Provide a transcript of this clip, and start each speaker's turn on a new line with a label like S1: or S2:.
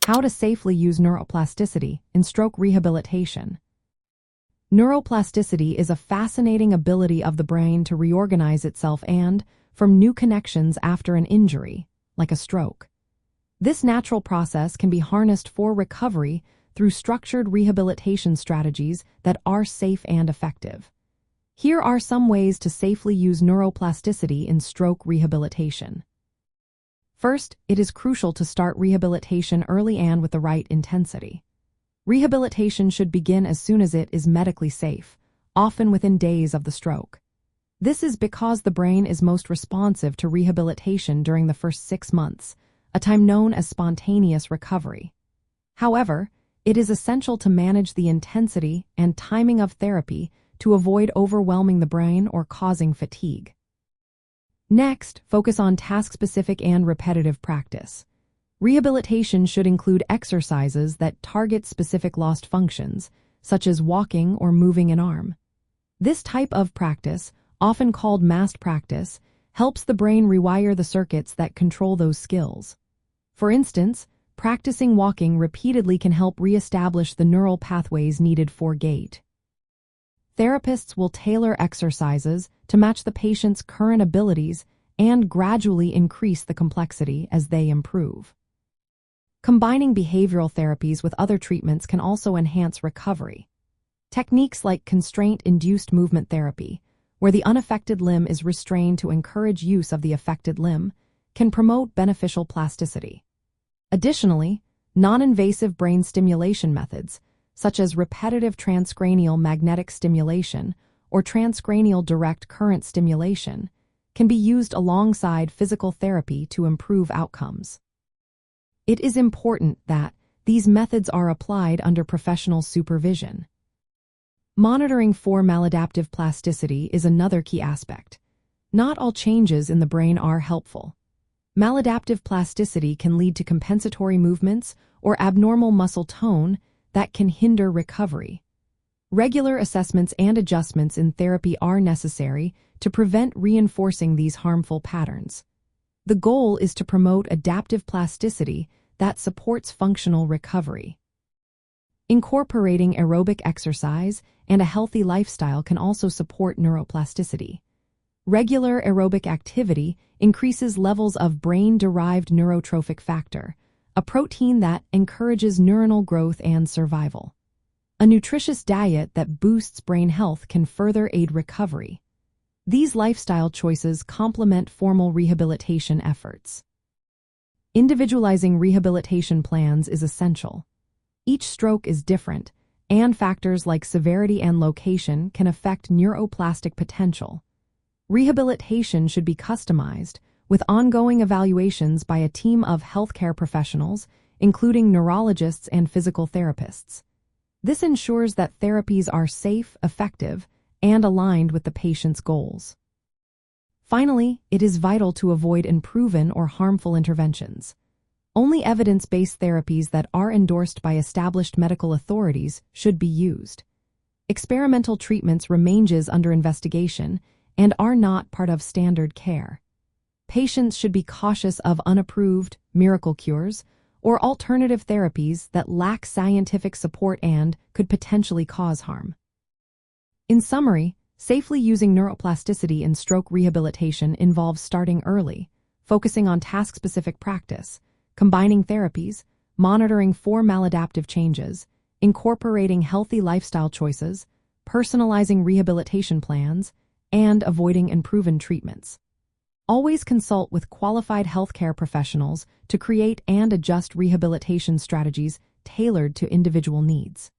S1: How to safely use neuroplasticity in stroke rehabilitation. Neuroplasticity is a fascinating ability of the brain to reorganize itself and form new connections after an injury, like a stroke. This natural process can be harnessed for recovery through structured rehabilitation strategies that are safe and effective. Here are some ways to safely use neuroplasticity in stroke rehabilitation. First, it is crucial to start rehabilitation early and with the right intensity. Rehabilitation should begin as soon as it is medically safe, often within days of the stroke. This is because the brain is most responsive to rehabilitation during the first 6 months, a time known as spontaneous recovery. However, it is essential to manage the intensity and timing of therapy to avoid overwhelming the brain or causing fatigue. Next, focus on task-specific and repetitive practice. Rehabilitation should include exercises that target specific lost functions, such as walking or moving an arm. This type of practice, often called massed practice, helps the brain rewire the circuits that control those skills. For instance, practicing walking repeatedly can help reestablish the neural pathways needed for gait. Therapists will tailor exercises to match the patient's current abilities and gradually increase the complexity as they improve. Combining behavioral therapies with other treatments can also enhance recovery. Techniques like constraint-induced movement therapy, where the unaffected limb is restrained to encourage use of the affected limb, can promote beneficial plasticity. Additionally, non-invasive brain stimulation methods, such as repetitive transcranial magnetic stimulation or transcranial direct current stimulation, can be used alongside physical therapy to improve outcomes. It is important that these methods are applied under professional supervision. Monitoring for maladaptive plasticity is another key aspect. Not all changes in the brain are helpful. Maladaptive plasticity can lead to compensatory movements or abnormal muscle tone that can hinder recovery. Regular assessments and adjustments in therapy are necessary to prevent reinforcing these harmful patterns. The goal is to promote adaptive plasticity that supports functional recovery. Incorporating aerobic exercise and a healthy lifestyle can also support neuroplasticity. Regular aerobic activity increases levels of brain-derived neurotrophic factor, a protein that encourages neuronal growth and survival. A nutritious diet that boosts brain health can further aid recovery. These lifestyle choices complement formal rehabilitation efforts. Individualizing rehabilitation plans is essential. Each stroke is different, and factors like severity and location can affect neuroplastic potential. Rehabilitation should be customized, with ongoing evaluations by a team of healthcare professionals, including neurologists and physical therapists. This ensures that therapies are safe, effective, and aligned with the patient's goals. Finally, it is vital to avoid unproven or harmful interventions. Only evidence-based therapies that are endorsed by established medical authorities should be used. Experimental treatments remain under investigation and are not part of standard care. Patients should be cautious of unapproved miracle cures or alternative therapies that lack scientific support and could potentially cause harm. In summary, safely using neuroplasticity in stroke rehabilitation involves starting early, focusing on task-specific practice, combining therapies, monitoring for maladaptive changes, incorporating healthy lifestyle choices, personalizing rehabilitation plans, and avoiding unproven treatments. Always consult with qualified healthcare professionals to create and adjust rehabilitation strategies tailored to individual needs.